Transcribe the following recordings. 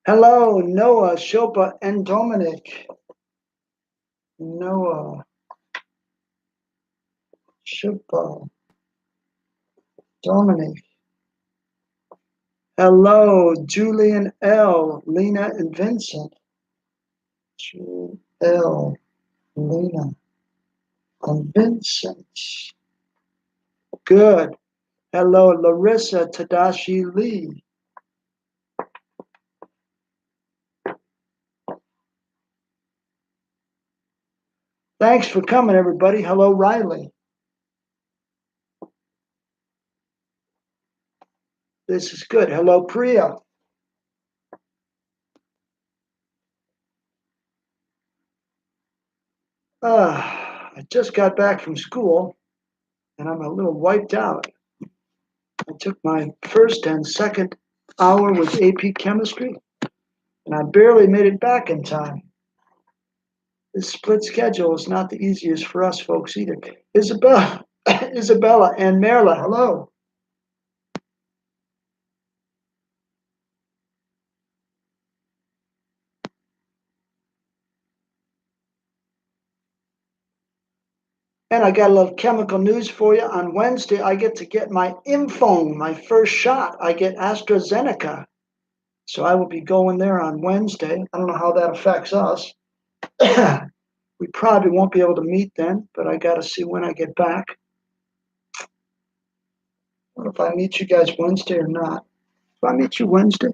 Hello, Noah, Shilpa, and Dominic. Noah, Shilpa, Dominic. Hello, Julian L, Lena, and Vincent. Julian L, Lena, and Vincent. Good. Hello, Larissa, Tadashi Lee. Thanks for coming, everybody. Hello, Riley. This is good. Hello, Priya. I just got back from school, and I'm a little wiped out. I took my first and second hour with AP Chemistry, and I barely made it back in time. This split schedule is not the easiest for us folks either. Isabella and Merla, hello. And I got a little chemical news for you. On Wednesday, I get my Imphone, my first shot. I get AstraZeneca. So I will be going there on Wednesday. I don't know how that affects us. We probably won't be able to meet then, but I got to see when I get back. I don't know if I meet you guys Wednesday or not. If I meet you Wednesday?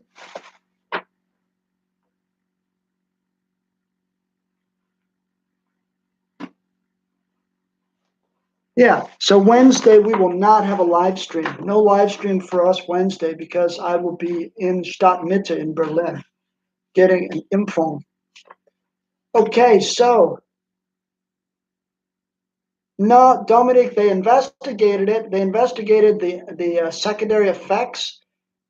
Yeah, so Wednesday we will not have a live stream. No live stream for us Wednesday because I will be in Stadtmitte in Berlin getting an Impfung. Okay, so no, Dominic, they investigated it. They investigated the secondary effects,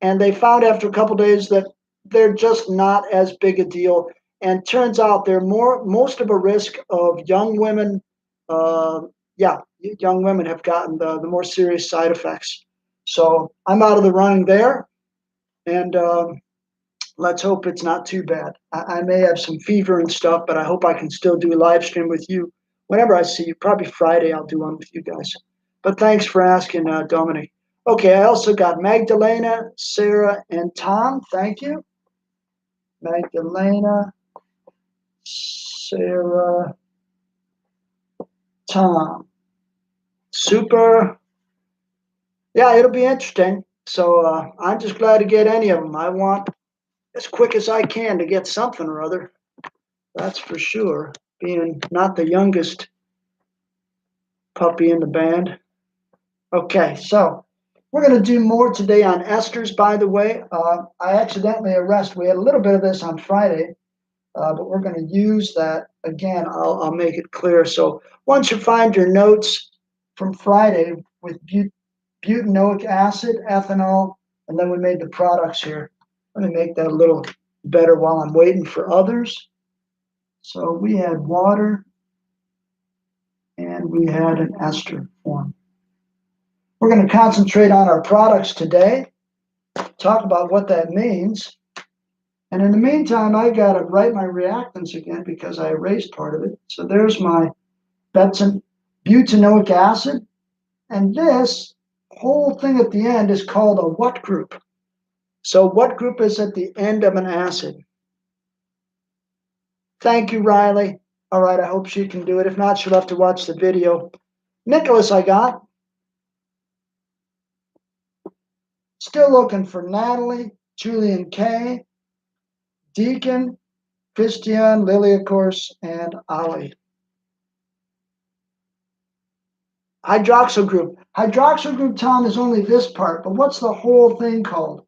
and they found after a couple days that they're just not as big a deal. And turns out they're most of a risk of young women. Yeah, young women have gotten the more serious side effects. So I'm out of the running there, and let's hope it's not too bad. I may have some fever and stuff, but I hope I can still do a live stream with you whenever I see you. Probably Friday, I'll do one with you guys. But thanks for asking, Dominic. Okay, I also got Magdalena, Sarah, and Tom. Thank you. Magdalena, Sarah, Tom. Super. Yeah, it'll be interesting. So I'm just glad to get any of them. I want as quick as I can to get something or other. That's for sure. Being not the youngest puppy in the band. Okay, so we're going to do more today on esters, by the way. I accidentally erased, we had a little bit of this on Friday, but we're going to use that again. I'll make it clear. So once you find your notes from Friday with butanoic acid, ethanol, and then we made the products here. Let me make that a little better while I'm waiting for others. So we had water and we had an ester form. We're going to concentrate on our products today, talk about what that means. And in the meantime, I got to write my reactants again because I erased part of it. So there's my butanoic acid. And this whole thing at the end is called a what group. So what group is at the end of an acid? Thank you, Riley. All right, I hope she can do it. If not, she'll have to watch the video. Nicholas, I got. Still looking for Natalie, Julian K, Deacon, Christian, Lily, of course, and Ali. Hydroxyl group. Hydroxyl group, Tom, is only this part, but what's the whole thing called?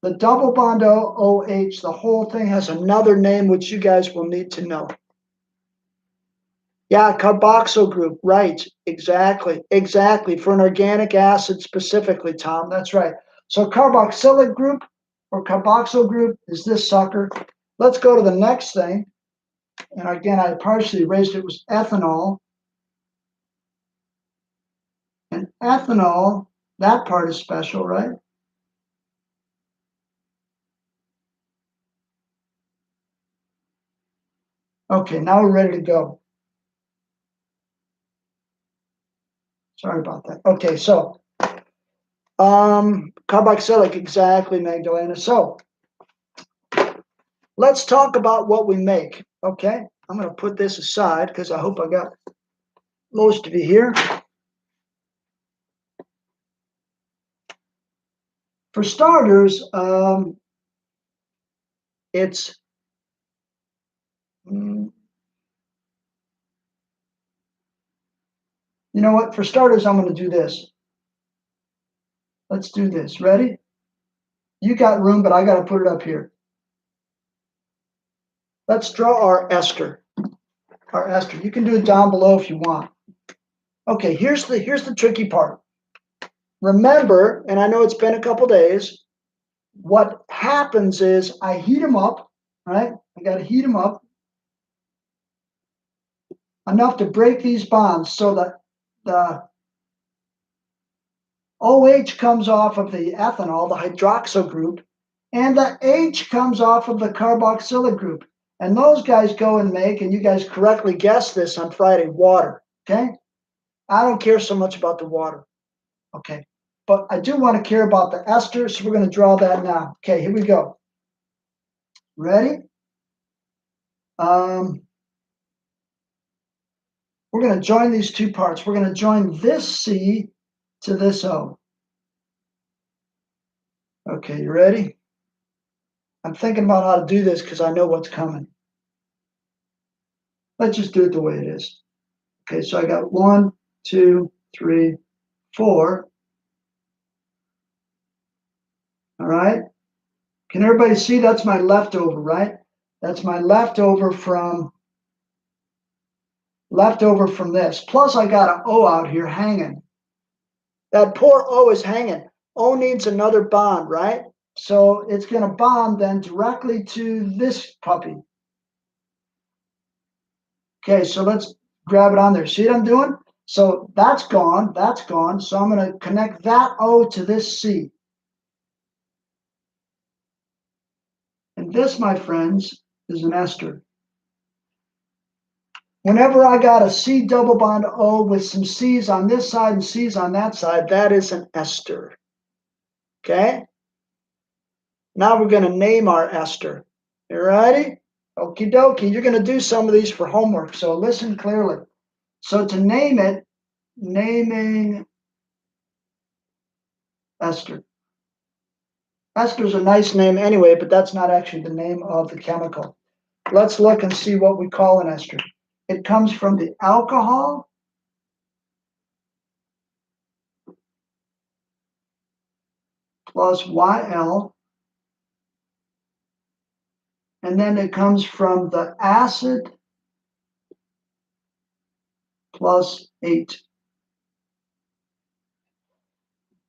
The double bond OH, the whole thing has another name which you guys will need to know. Yeah, carboxyl group, right, exactly, for an organic acid specifically, Tom, that's right. So carboxylic group or carboxyl group is this sucker. Let's go to the next thing. And again, I partially erased it, was ethanol. And ethanol, that part is special, right? Okay, now we're ready to go. Sorry about that. Okay, so carboxylic, exactly, Magdalena. So let's talk about what we make. Okay, I'm going to put this aside because I hope I got most of you here. For starters, it's you know what? For starters, I'm going to do this. Let's do this. Ready? You got room, but I got to put it up here. Let's draw our ester. Our ester. You can do it down below if you want. Okay, here's the tricky part. Remember, and I know it's been a couple days, what happens is I heat them up, right? I got to heat them up enough to break these bonds so that the OH comes off of the ethanol, the hydroxyl group, and the H comes off of the carboxylic group. And those guys go and make, and you guys correctly guessed this on Friday, water, okay? I don't care so much about the water, okay? But I do want to care about the ester, so we're going to draw that now. Okay, here we go. Ready? We're going to join these two parts. We're going to join this C to this O. Okay, you ready? I'm thinking about how to do this because I know what's coming. Let's just do it the way it is. Okay, so I got 1, 2, 3, 4. All right. Can everybody see that's my leftover, right? That's my leftover from this. Plus I got an O out here hanging. That poor O is hanging. O needs another bond, right? So it's going to bond then directly to this puppy. Okay, so let's grab it on there. See what I'm doing? So that's gone. That's gone. So I'm going to connect that O to this C. And this, my friends, is an ester. Whenever I got a C double bond O with some C's on this side and C's on that side, that is an ester. Okay? Now we're going to name our ester. You ready? Okie dokie. You're going to do some of these for homework, so listen clearly. So to name it, naming ester. Ester's a nice name anyway, but that's not actually the name of the chemical. Let's look and see what we call an ester. It comes from the alcohol plus YL, and then it comes from the acid plus 8.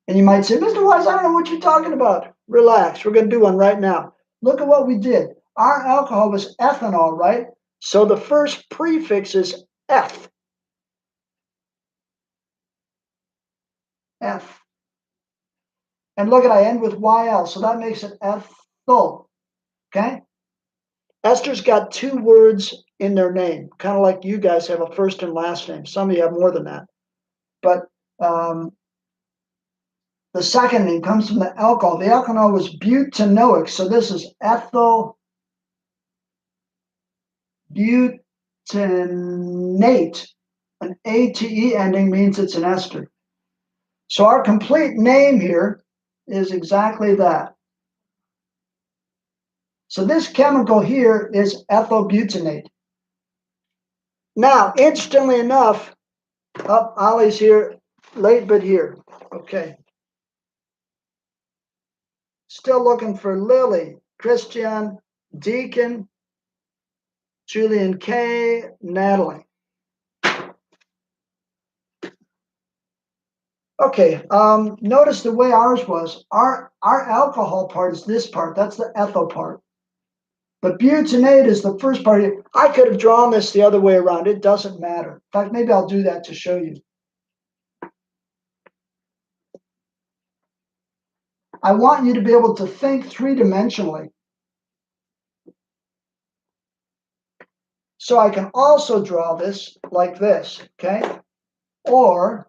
And you might say, Mr. Wise, I don't know what you're talking about. Relax, we're going to do one right now. Look at what we did. Our alcohol was ethanol, right? So the first prefix is F. F. And look at, I end with YL, so that makes it ethyl. Okay? Ester's got 2 words in their name, kind of like you guys have a first and last name. Some of you have more than that. But the second name comes from the alcohol. The alcohol was butanoic, so this is ethyl butanate. An ATE ending means it's an ester. So our complete name here is exactly that. So this chemical here is ethylbutanate. Now, interestingly enough, Ollie's here, late but here. Okay. Still looking for Lily, Christian, Deacon, Julian K, Natalie. Okay, notice the way ours was. Our alcohol part is this part. That's the ethyl part. But butanate is the first part. I could have drawn this the other way around. It doesn't matter. In fact, maybe I'll do that to show you. I want you to be able to think 3-dimensionally. So I can also draw this like this, okay? Or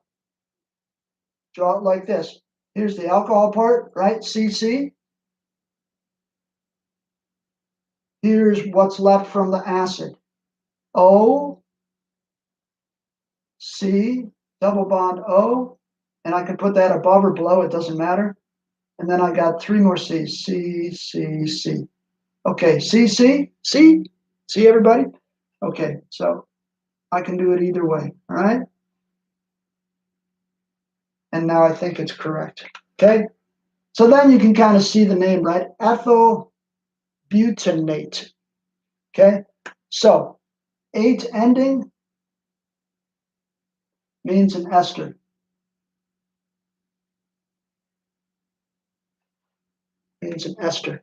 draw it like this. Here's the alcohol part, right? CC. Here's what's left from the acid. O, C, double bond O, and I can put that above or below, it doesn't matter. And then I got 3 more C's, C, C, C. Okay, C, C, C, see everybody? Okay, so I can do it either way, all right? And now I think it's correct, okay? So then you can kind of see the name, right? Ethyl butanate, okay? So 8 ending means an ester. Means an ester.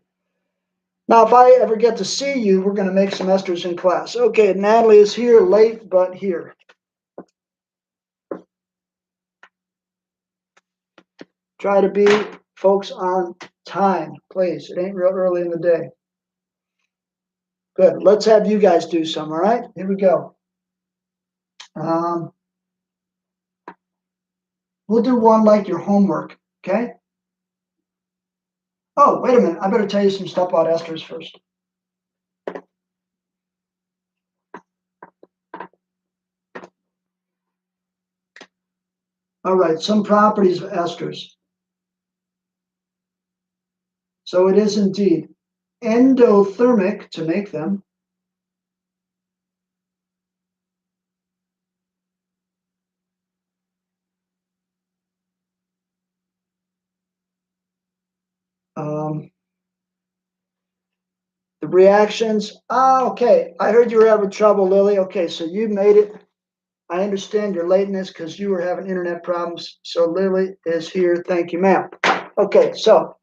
Now, if I ever get to see you, we're going to make some esters in class. Okay, Natalie is here, late, but here. Try to be, folks, on time, please. It ain't real early in the day. Good. Let's have you guys do some, all right? Here we go. We'll do one like your homework, okay? Oh, wait a minute. I better tell you some stuff about esters first. All right, some properties of esters. So it is indeed endothermic to make them. The reactions. Okay. I heard you were having trouble, Lily. Okay, so you made it. I understand your lateness because you were having internet problems. So Lily is here. Thank you, ma'am. Okay, so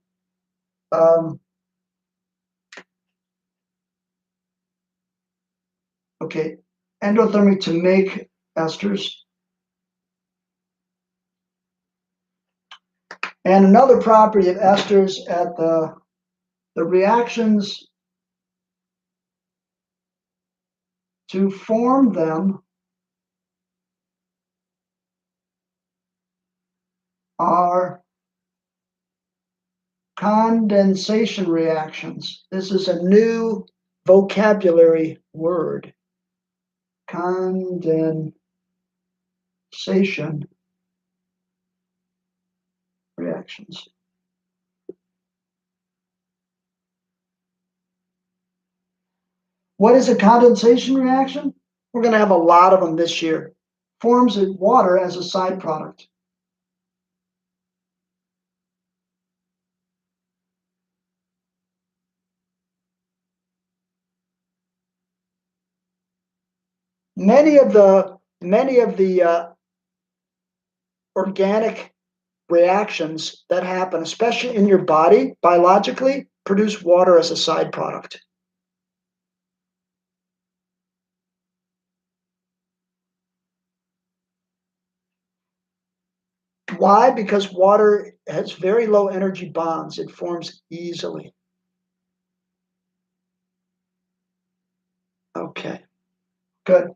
okay, endothermic to make esters. And another property of esters at the reactions to form them are condensation reactions. This is a new vocabulary word. Condensation reactions. What is a condensation reaction? We're going to have a lot of them this year. Forms water as a side product. Many of the organic reactions that happen, especially in your body, biologically, produce water as a side product. Why? Because water has very low energy bonds. It forms easily. Okay, good.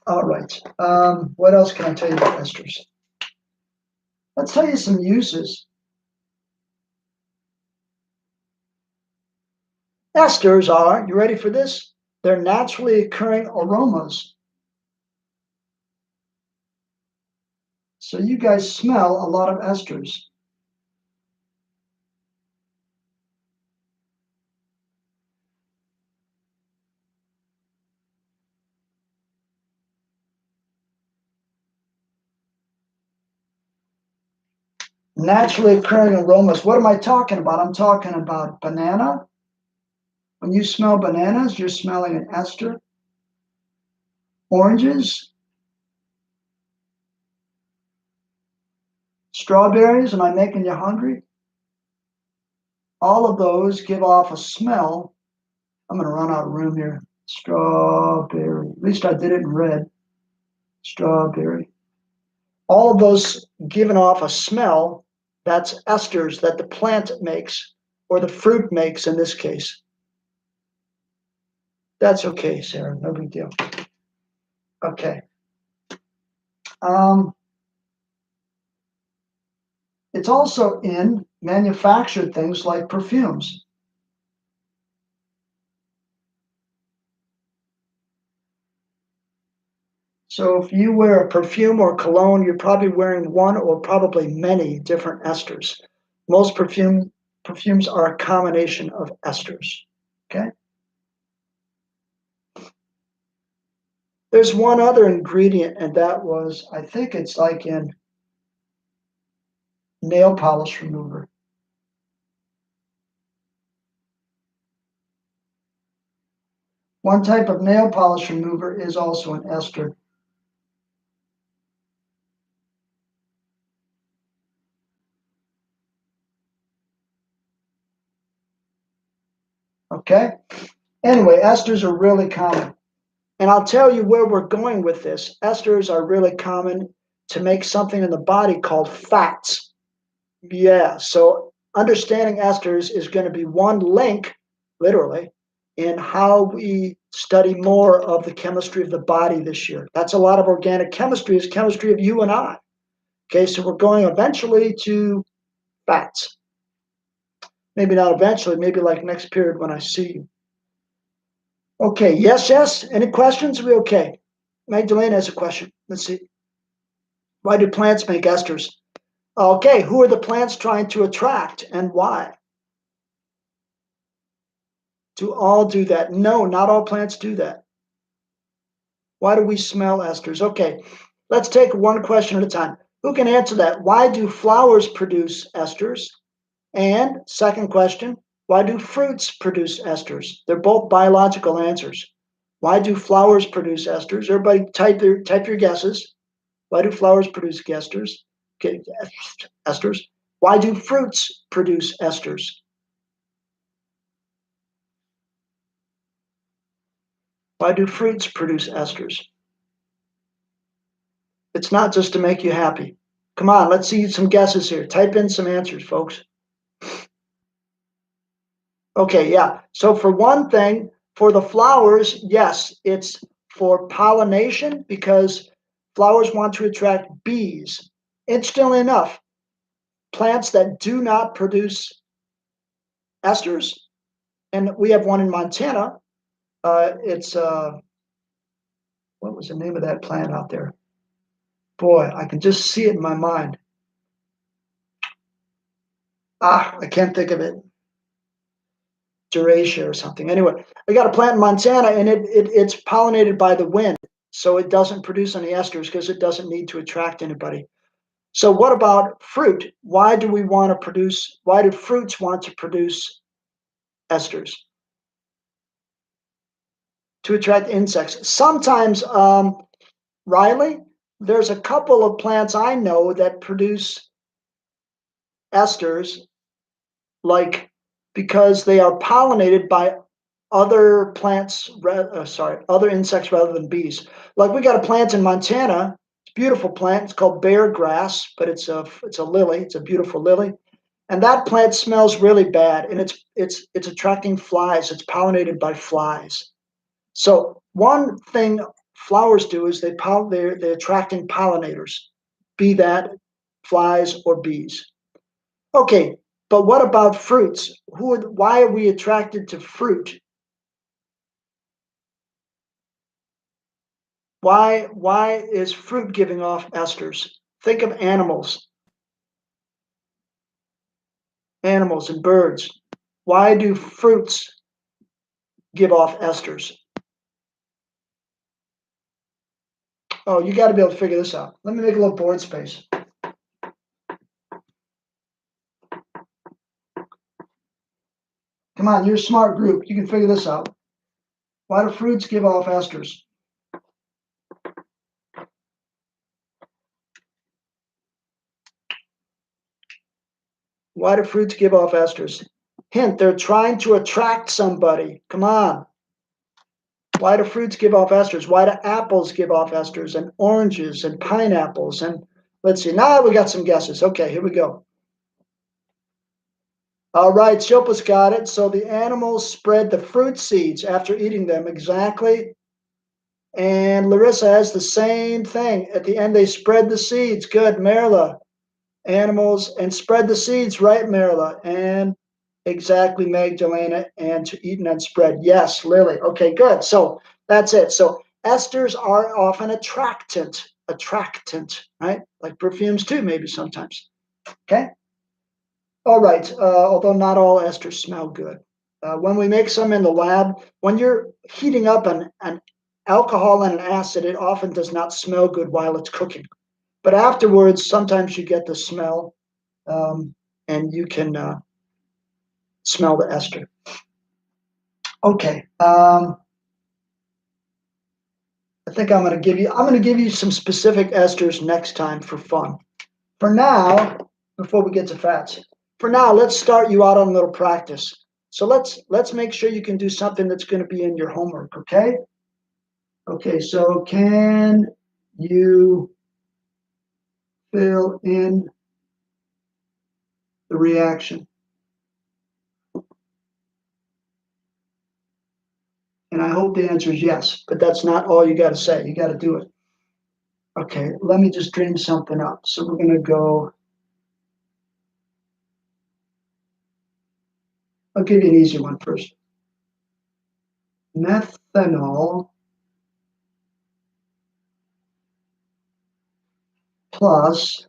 All right. What else can I tell you about esters? Let's tell you some uses. Esters are, you ready for this? They're naturally occurring aromas. So you guys smell a lot of esters. Naturally occurring aromas. What am I talking about? I'm talking about banana. When you smell bananas, you're smelling an ester. Oranges, strawberries. Am I making you hungry? All of those give off a smell. I'm going to run out of room here. Strawberry. At least I did it in red. Strawberry. All of those giving off a smell. That's esters that the plant makes, or the fruit makes in this case. That's okay, Sarah. No big deal. Okay. It's also in manufactured things like perfumes. So if you wear a perfume or cologne, you're probably wearing one or probably many different esters. Most perfumes are a combination of esters. Okay. There's one other ingredient, and that was, I think it's like in nail polish remover. One type of nail polish remover is also an ester. Okay. Anyway, esters are really common. And I'll tell you where we're going with this. Esters are really common to make something in the body called fats. Yeah, so understanding esters is going to be one link, literally, in how we study more of the chemistry of the body this year. That's a lot of organic chemistry, is chemistry of you and I. Okay, so we're going eventually to fats. Maybe not eventually, maybe like next period when I see you. Okay, yes, yes. Any questions? Are we okay? Magdalena has a question. Let's see. Why do plants make esters? Okay, who are the plants trying to attract and why? Do all do that? No, not all plants do that. Why do we smell esters? Okay, let's take one question at a time. Who can answer that? Why do flowers produce esters? And second question, why do fruits produce esters? They're both biological answers. Why do flowers produce esters? Everybody type your guesses. Why do flowers produce esters? Okay, esters. Why do fruits produce esters? Why do fruits produce esters? It's not just to make you happy. Come on, let's see some guesses here. Type in some answers, folks. Okay, yeah. So for one thing, for the flowers, yes, it's for pollination because flowers want to attract bees. Interestingly enough, plants that do not produce esters, and we have one in Montana. It's what was the name of that plant out there? Boy, I can just see it in my mind. I can't think of it. Duracia or something. Anyway, we got a plant in Montana, and it's pollinated by the wind, so it doesn't produce any esters because it doesn't need to attract anybody. So what about fruit? Why do we want to produce? Why do fruits want to produce esters? To attract insects. Sometimes, Riley, there's a couple of plants I know that produce esters, like because they are pollinated by other plants, other insects rather than bees. Like we got a plant in Montana. It's a beautiful plant. It's called bear grass, but it's a lily. It's a beautiful lily, and that plant smells really bad, and it's attracting flies. It's pollinated by flies. So one thing flowers do is they're attracting pollinators, be that flies or bees. Okay, but what about fruits? Why are we attracted to fruit? Why is fruit giving off esters? Think of animals and birds. Why do fruits give off esters? Oh, you got to be able to figure this out. Let me make a little board space. Come on, you're a smart group. You can figure this out. Why do fruits give off esters? Why do fruits give off esters? Hint, they're trying to attract somebody. Come on. Why do fruits give off esters? Why do apples give off esters and oranges and pineapples? And let's see, now we got some guesses. Okay, here we go. All right, Shilpa's got it. So the animals spread the fruit seeds after eating them. Exactly. And Larissa has the same thing. At the end, they spread the seeds. Good, Marla. Animals and spread the seeds, right, Marla? And exactly, Magdalena. And to eat and then spread. Yes, Lily. Okay, good. So that's it. So esters are often attractant, right? Like perfumes too, maybe sometimes. Okay. All right. Although not all esters smell good. When we make some in the lab, when you're heating up an alcohol and an acid, it often does not smell good while it's cooking. But afterwards, sometimes you get the smell, and you can smell the ester. Okay. I think I'm going to give you some specific esters next time for fun. For now, before we get to fats, for now, let's start you out on a little practice. So let's make sure you can do something that's going to be in your homework, okay? Okay, so can you fill in the reaction? And I hope the answer is yes, but that's not all you got to say. You got to do it. Okay, let me just dream something up. So we're going to go, I'll give you an easy one first. Methanol plus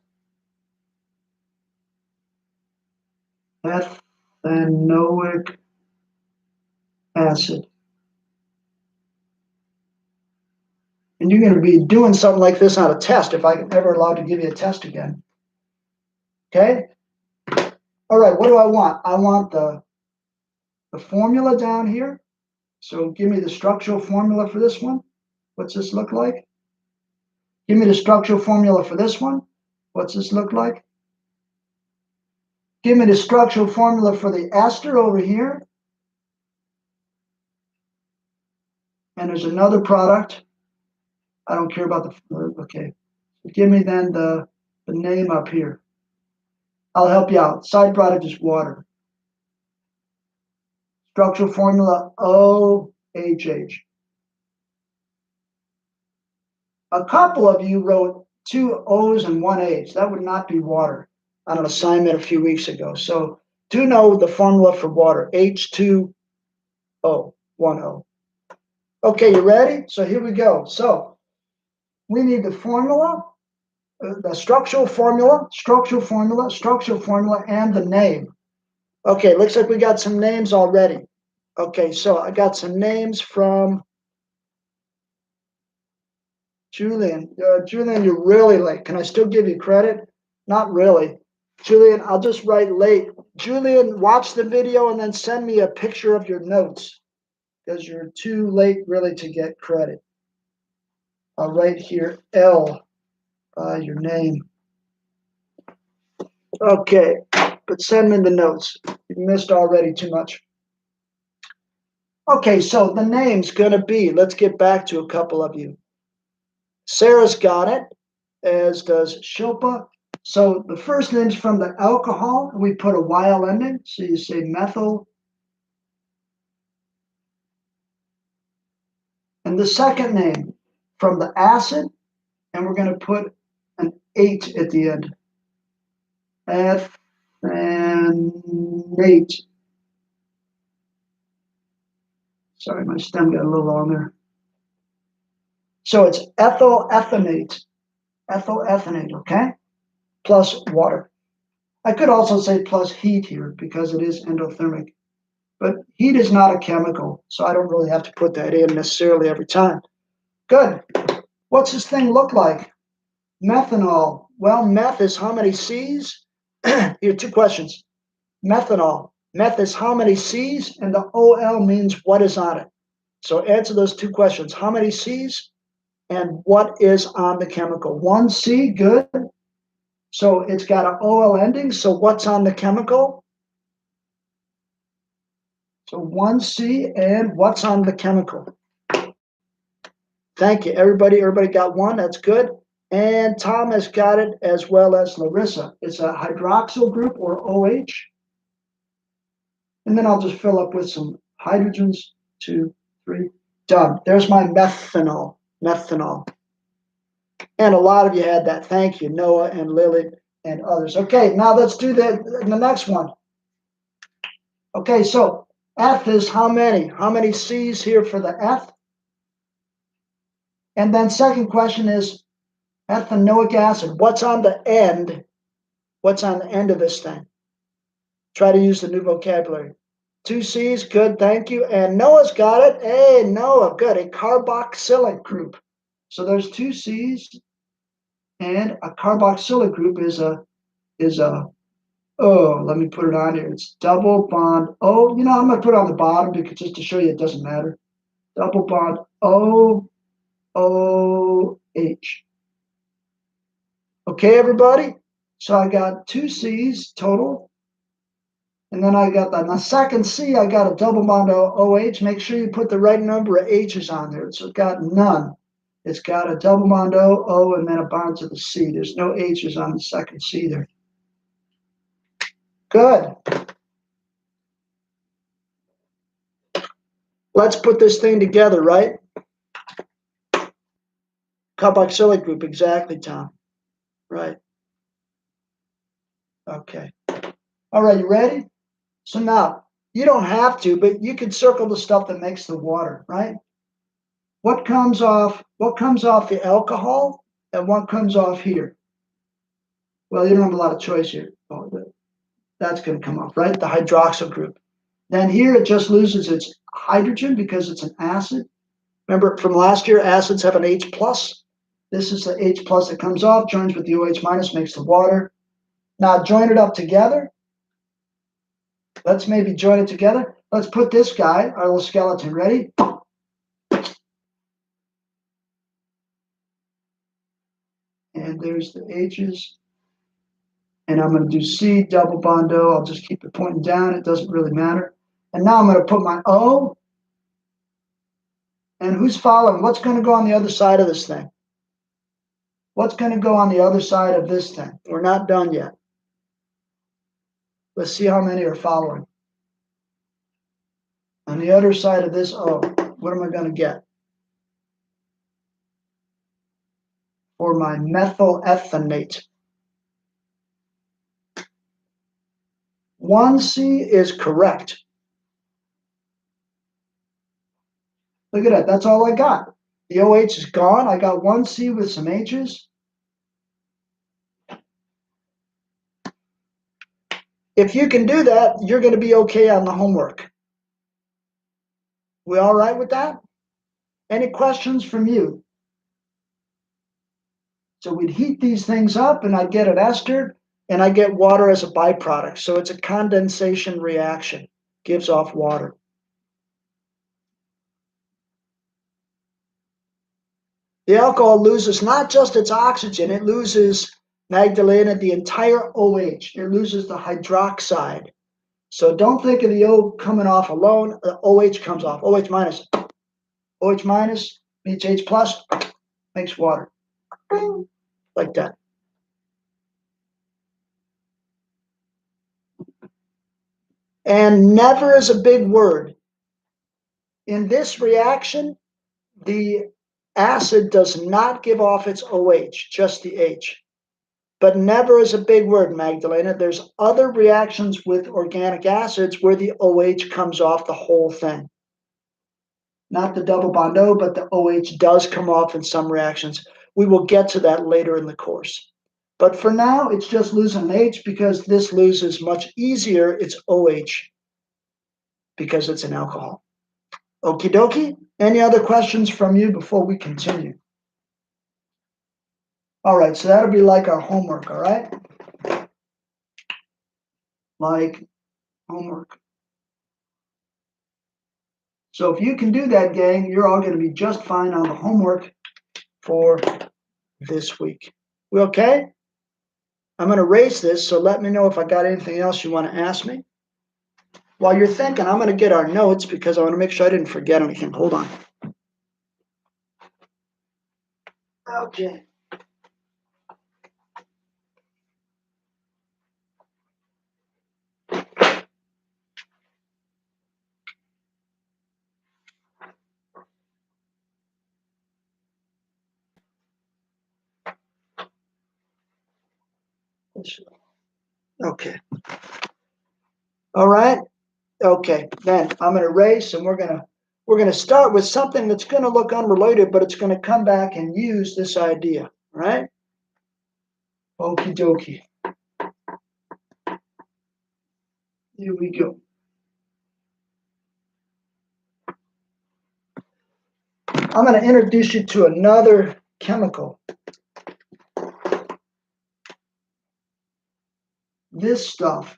ethanoic acid. And you're going to be doing something like this on a test if I'm ever allowed to give you a test again. Okay? All right, what do I want? I want the formula down here. So give me the structural formula for this one. What's this look like? Give me the structural formula for this one. What's this look like? Give me the structural formula for the ester over here. And there's another product. I don't care about the, okay. Give me then the name up here. I'll help you out. Side product is water. Structural formula OHH. A couple of you wrote two O's and one H. That would not be water on an assignment a few weeks ago. So do know the formula for water, H2O, one O. Okay, you ready? So here we go. So we need the formula, the structural formula, and the name. Okay, looks like we got some names already. Okay, so I got some names from Julian. Julian, you're really late. Can I still give you credit? Not really. Julian, I'll just write late. Julian, watch the video and then send me a picture of your notes because you're too late really to get credit. I'll write here L by your name. Okay, but send me the notes. You missed already too much. Okay, so the name's going to be, let's get back to a couple of you. Sarah's got it, as does Shilpa. So the first name's from the alcohol. We put a YL ending. So you say methyl. And the second name from the acid. And we're going to put an 8 at the end. Ethanate. Sorry, my stem got a little long there. So it's ethyl ethanate, okay? Plus water. I could also say plus heat here because it is endothermic. But heat is not a chemical, so I don't really have to put that in necessarily every time. Good. What's this thing look like? Methanol. Well, meth is how many C's? Here are two questions. Methanol. Meth is how many C's? And the OL means what is on it. So answer those two questions. How many C's? And what is on the chemical? One C, good. So it's got an OL ending. So what's on the chemical? So one C, and what's on the chemical? Thank you. Everybody got one. That's good. And Tom has got it as well as Larissa. It's a hydroxyl group or OH. And then I'll just fill up with some hydrogens. 2, 3, done. There's my methanol. Methanol. And a lot of you had that. Thank you, Noah and Lily and others. Okay, now let's do the next one. Okay, so F is how many? How many C's here for the F? And then second question is ethanoic acid. What's on the end? What's on the end of this thing? Try to use the new vocabulary. 2 C's, good, thank you. And Noah's got it. Hey, Noah, good. A carboxylic group. So there's 2 C's, and a carboxylic group is a oh, let me put it on here. It's double bond O. You know, I'm gonna put it on the bottom because just to show you it doesn't matter. Double bond O O H. Okay, everybody. So I got 2 C's total. And then I got the second C, I got a double bond OH. Make sure you put the right number of H's on there. So it's got none. It's got a double bond O, and then a bond to the C. There's no H's on the second C there. Good. Let's put this thing together, right? Carboxylic group, exactly, Tom. Right. Okay. All right, you ready? So now, you don't have to, but you can circle the stuff that makes the water, right? What comes off the alcohol and what comes off here? Well, you don't have a lot of choice here. Oh, that's going to come off, right? The hydroxyl group. Then here it just loses its hydrogen because it's an acid. Remember from last year, acids have an H plus. This is the H plus that comes off, joins with the OH minus, makes the water. Now join it up together. Let's maybe join it together. Let's put this guy, our little skeleton, ready? And there's the H's. And I'm going to do C, double bond O. I'll just keep it pointing down. It doesn't really matter. And now I'm going to put my O. And who's following? What's going to go on the other side of this thing? What's going to go on the other side of this thing? We're not done yet. Let's see how many are following. On the other side of this O, what am I going to get? For my methyl ethanate. 1C is correct. Look at that. That's all I got. The OH is gone. I got 1C with some H's. If you can do that, you're going to be okay on the homework. We all right with that? Any questions from you? So we'd heat these things up and I'd get an ester and I get water as a byproduct. So it's a condensation reaction, gives off water. The alcohol loses not just its oxygen, it loses, Magdalena, the entire OH. It loses the hydroxide. So don't think of the O coming off alone. The OH comes off. OH minus. OH minus meets H plus, makes water. Like that. And never is a big word. In this reaction, the acid does not give off its OH, just the H. But never is a big word, Magdalena. There's other reactions with organic acids where the OH comes off the whole thing. Not the double bond O, but the OH does come off in some reactions. We will get to that later in the course. But for now, it's just losing an H because this loses much easier its OH because it's an alcohol. Okie dokie. Any other questions from you before we continue? All right, so that'll be like our homework, all right? Like homework. So if you can do that, gang, you're all going to be just fine on the homework for this week. We okay? I'm going to erase this, so let me know if I got anything else you want to ask me. While you're thinking, I'm going to get our notes because I want to make sure I didn't forget anything. Hold on. Okay. Okay. All right. Okay. Then I'm going to erase, and we're gonna start with something that's going to look unrelated, but it's going to come back and use this idea. All right. Okie dokie. Here we go. I'm going to introduce you to another chemical. This stuff.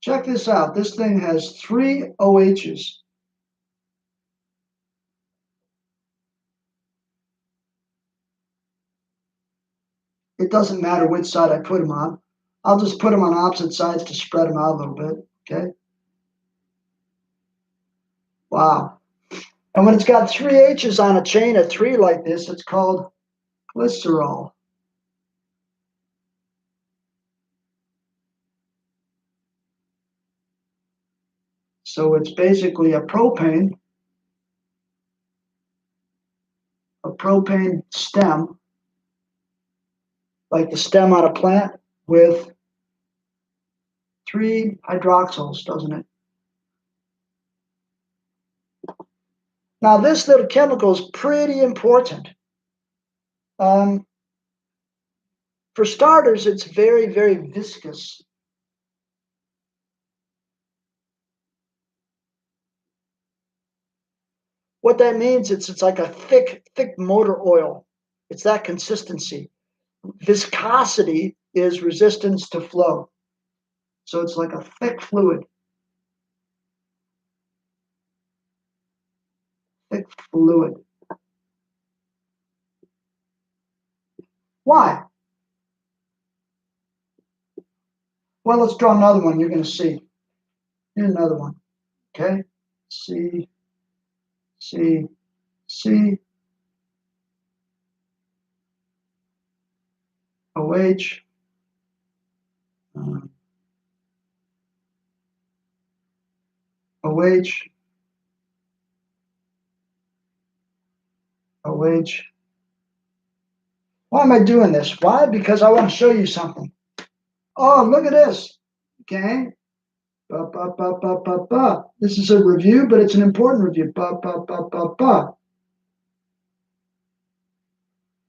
Check this out. This thing has 3 OHs. It doesn't matter which side I put them on. I'll just put them on opposite sides to spread them out a little bit. Okay. Wow. And when it's got 3 H's on a chain of 3 like this, it's called glycerol. So it's basically a propane stem, like the stem on a plant, with 3 hydroxyls, doesn't it? Now, this little chemical is pretty important. For starters, it's very, very viscous. What that means, it's like a thick motor oil. It's that consistency. Viscosity is resistance to flow. So it's like a thick fluid. Thick fluid. Why? Well, let's draw another one. You're going to see. Here's another one. Okay. C, C, C, OH. OH. OH. Why am I doing this? Why? Because I want to show you something. Oh, look at this. Okay. Ba, ba, ba, ba, ba, ba. This is a review, but it's an important review. Ba, ba, ba, ba, ba.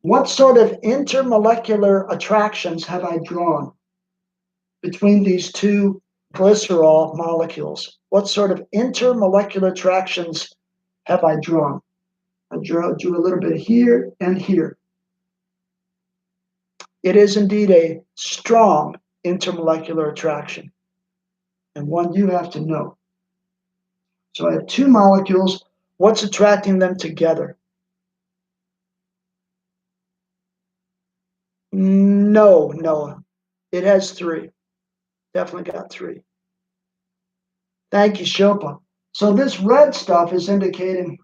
What sort of intermolecular attractions have I drawn between these 2 glycerol molecules? What sort of intermolecular attractions have I drawn? I drew a little bit here and here. It is indeed a strong intermolecular attraction, and one you have to know. So I have 2 molecules. What's attracting them together? No, Noah. It has 3. Definitely got 3. Thank you, Shilpa. So this red stuff is indicating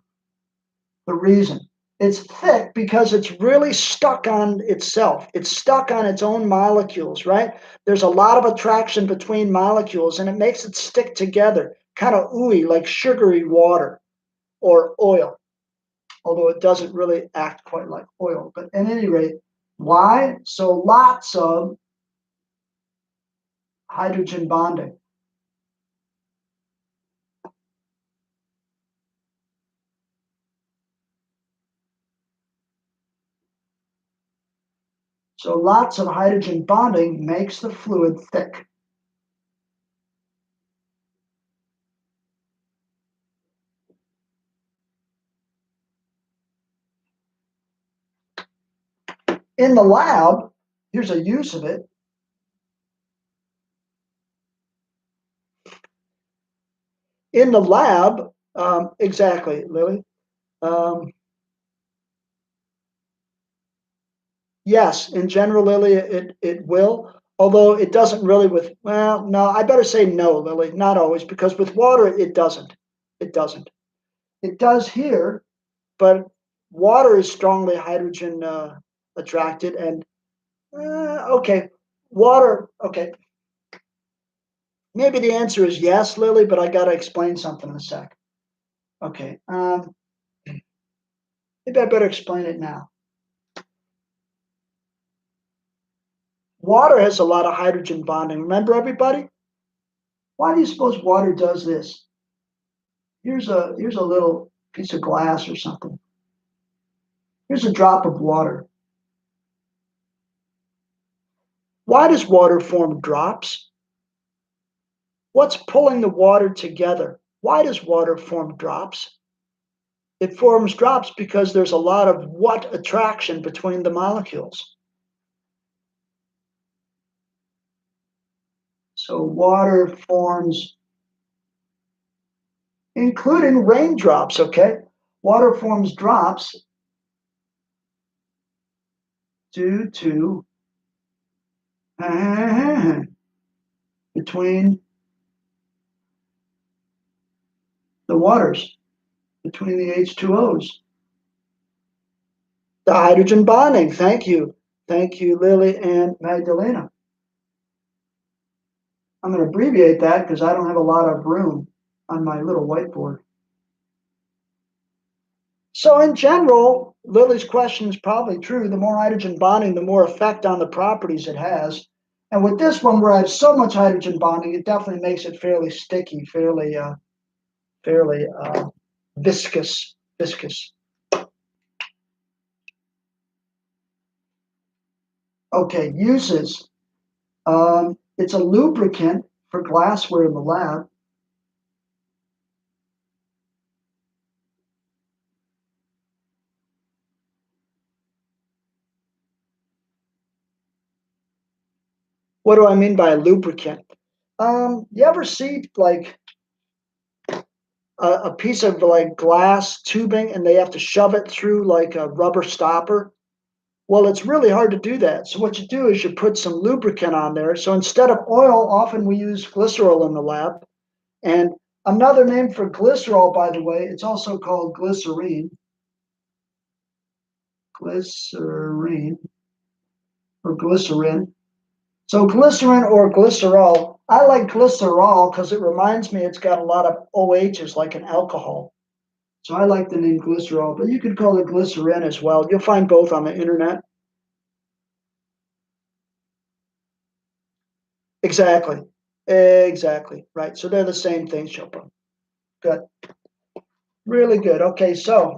the reason. It's thick because it's really stuck on itself. It's stuck on its own molecules, right? There's a lot of attraction between molecules, and it makes it stick together, kind of ooey, like sugary water or oil, although it doesn't really act quite like oil. But at any rate, why? So lots of hydrogen bonding. So lots of hydrogen bonding makes the fluid thick. In the lab, here's a use of it. In the lab, exactly, Lily. Yes, in general, Lily, it will. Although it doesn't really with, well, no, I better say no, Lily, not always, because with water, it doesn't. It doesn't. It does here, but water is strongly hydrogen attracted. And okay, water, okay. Maybe the answer is yes, Lily, but I got to explain something in a sec. Okay. Maybe I better explain it now. Water has a lot of hydrogen bonding. Remember, everybody? Why do you suppose water does this? Here's a little piece of glass or something. Here's a drop of water. Why does water form drops? What's pulling the water together? Why does water form drops? It forms drops because there's a lot of what attraction between the molecules. So water forms, including raindrops, okay? Water forms drops due to between the waters, between the H2Os. The hydrogen bonding. Thank you. Thank you, Lily and Magdalena. I'm going to abbreviate that because I don't have a lot of room on my little whiteboard. So in general, Lily's question is probably true. The more hydrogen bonding, the more effect on the properties it has. And with this one, where I have so much hydrogen bonding, it definitely makes it fairly sticky, fairly viscous. Okay, uses. It's a lubricant for glassware in the lab. What do I mean by a lubricant? You ever see like a piece of like glass tubing and they have to shove it through like a rubber stopper? Well, it's really hard to do that. So what you do is you put some lubricant on there. So instead of oil, often we use glycerol in the lab. And another name for glycerol, by the way, it's also called glycerine. Glycerine or glycerin. So glycerin or glycerol. I like glycerol because it reminds me it's got a lot of OHs like an alcohol. So I like the name glycerol, but you could call it glycerin as well. You'll find both on the internet. Exactly. Exactly. Right. So they're the same thing, Chopin. Good. Really good. Okay. So,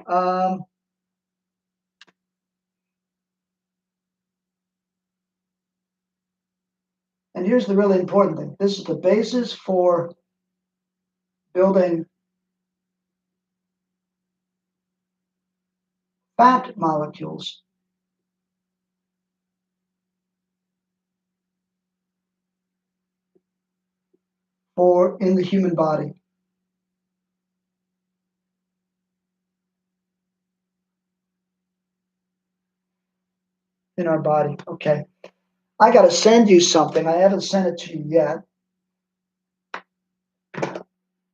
and here's the really important thing. This is the basis for building fat molecules. For in the human body. In our body. Okay. I got to send you something. I haven't sent it to you yet.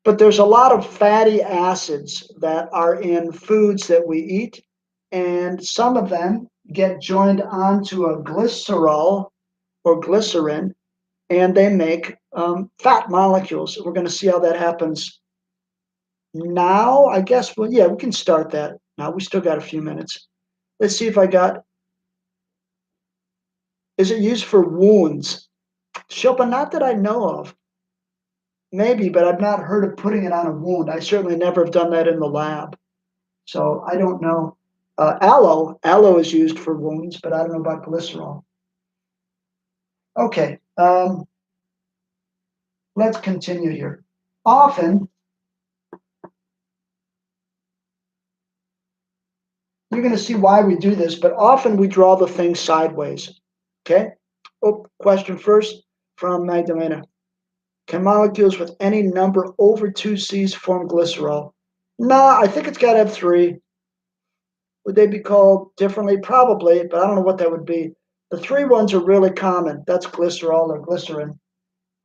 But there's a lot of fatty acids that are in foods that we eat, and some of them get joined onto a glycerol or glycerin, and they make fat molecules. We're going to see how that happens now. I guess, well, yeah, we can start that now. We still got a few minutes. Let's see if I got. Is it used for wounds? Shilpa, not that I know of. Maybe, but I've not heard of putting it on a wound. I certainly never have done that in the lab. So I don't know. Aloe is used for wounds, but I don't know about glycerol. Okay, let's continue here. Often, you're going to see why we do this, but often we draw the thing sideways. Okay? Oh, question first from Magdalena. Can molecules with any number over 2 C's form glycerol? Nah, I think it's got to have 3. Would they be called differently? Probably, but I don't know what that would be. The 3 ones are really common. That's glycerol or glycerin.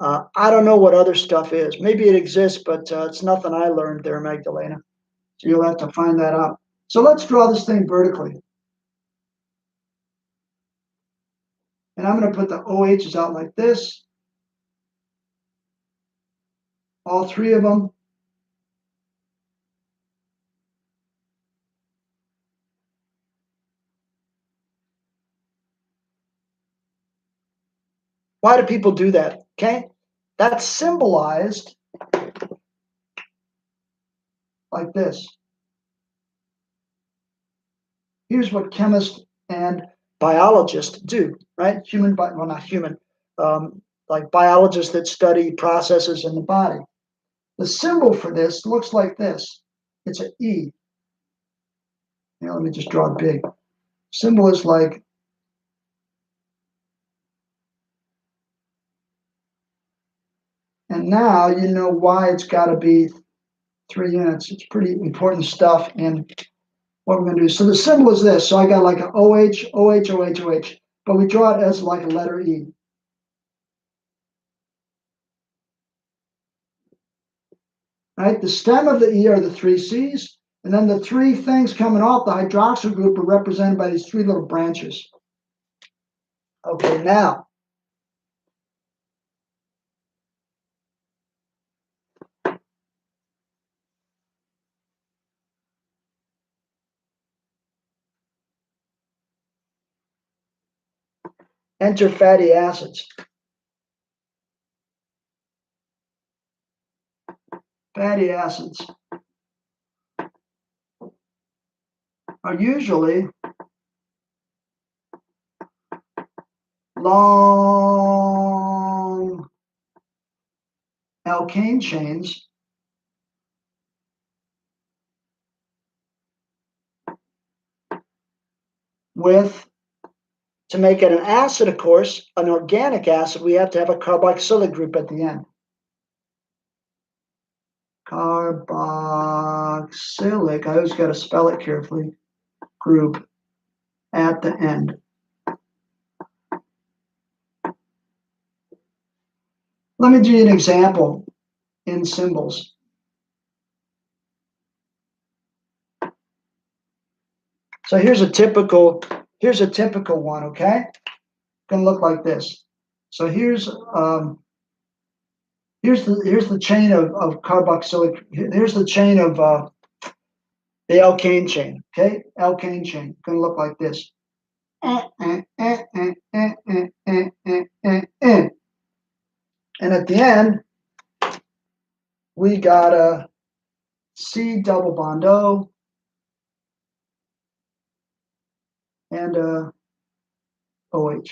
I don't know what other stuff is. Maybe it exists, but it's nothing I learned there, Magdalena. So you'll have to find that out. So let's draw this thing vertically. And I'm going to put the OHs out like this. All 3 of them. Why do people do that? Okay, that's symbolized like this. Here's what chemists and biologists do, right? Well, not human, like biologists that study processes in the body. The symbol for this looks like this. It's an E. Here, let me just draw it big. Symbol is like, and now you know why it's got to be 3 units. It's pretty important stuff in what we're going to do. So the symbol is this. So I got like an OH, OH, OH, OH, but we draw it as like a letter E. Right? The stem of the E are the 3 C's, and then the 3 things coming off the hydroxyl group are represented by these 3 little branches. Okay, now, enter fatty acids. Fatty acids are usually long alkane chains with, to make it an acid, of course, an organic acid, we have to have a carboxylic group at the end. Carboxylic, I always got to spell it carefully, group at the end. Let me give you an example in symbols. So here's a typical one, okay? Gonna look like this. So here's the chain of carboxylic. Here's the chain of the alkane chain. Okay, alkane chain gonna look like this. And at the end, we got a C double bond O and a OH.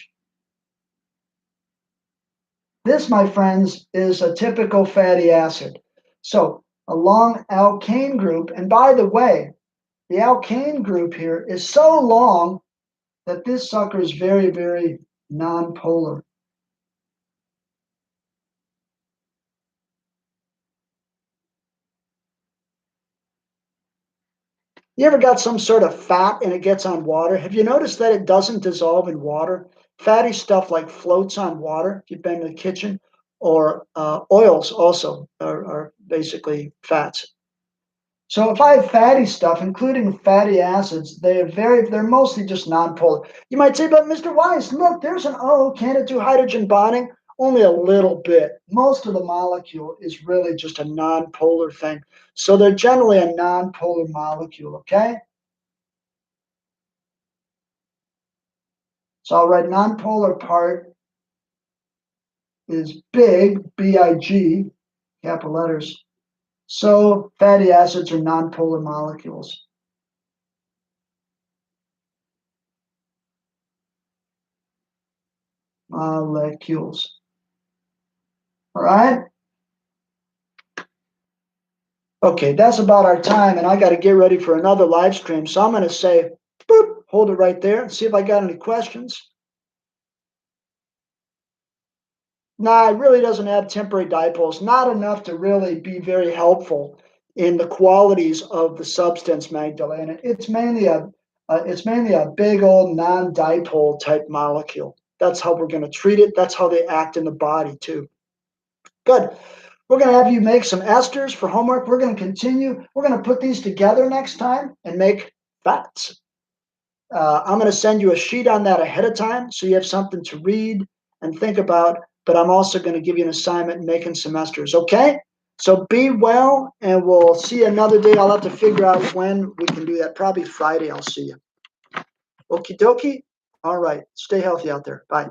This, my friends, is a typical fatty acid. So a long alkane group, and by the way, the alkane group here is so long that this sucker is very, very nonpolar. You ever got some sort of fat and it gets on water? Have you noticed that it doesn't dissolve in water? Fatty stuff like floats on water, if you've been to the kitchen, or oils also are basically fats. So if I have fatty stuff, including fatty acids, they're mostly just nonpolar. You might say, but Mr. Weiss, look, there's an O. Can it do hydrogen bonding? Only a little bit. Most of the molecule is really just a nonpolar thing. So they're generally a nonpolar molecule, okay? So I'll write nonpolar part is big, B-I-G, capital letters. So fatty acids are nonpolar molecules. Molecules. All right? Okay, that's about our time, and I got to get ready for another live stream. So I'm going to say, boop, hold it right there and see if I got any questions. Nah, it really doesn't have temporary dipoles, not enough to really be very helpful in the qualities of the substance, Magdalena. It's mainly a big old non-dipole type molecule. That's how we're going to treat it. That's how they act in the body too. Good. We're going to have you make some esters for homework. We're going to continue. We're going to put these together next time and make fats. I'm going to send you a sheet on that ahead of time so you have something to read and think about. But I'm also going to give you an assignment in making some esters. Okay? So be well, and we'll see you another day. I'll have to figure out when we can do that. Probably Friday, I'll see you. Okie dokie. All right. Stay healthy out there. Bye.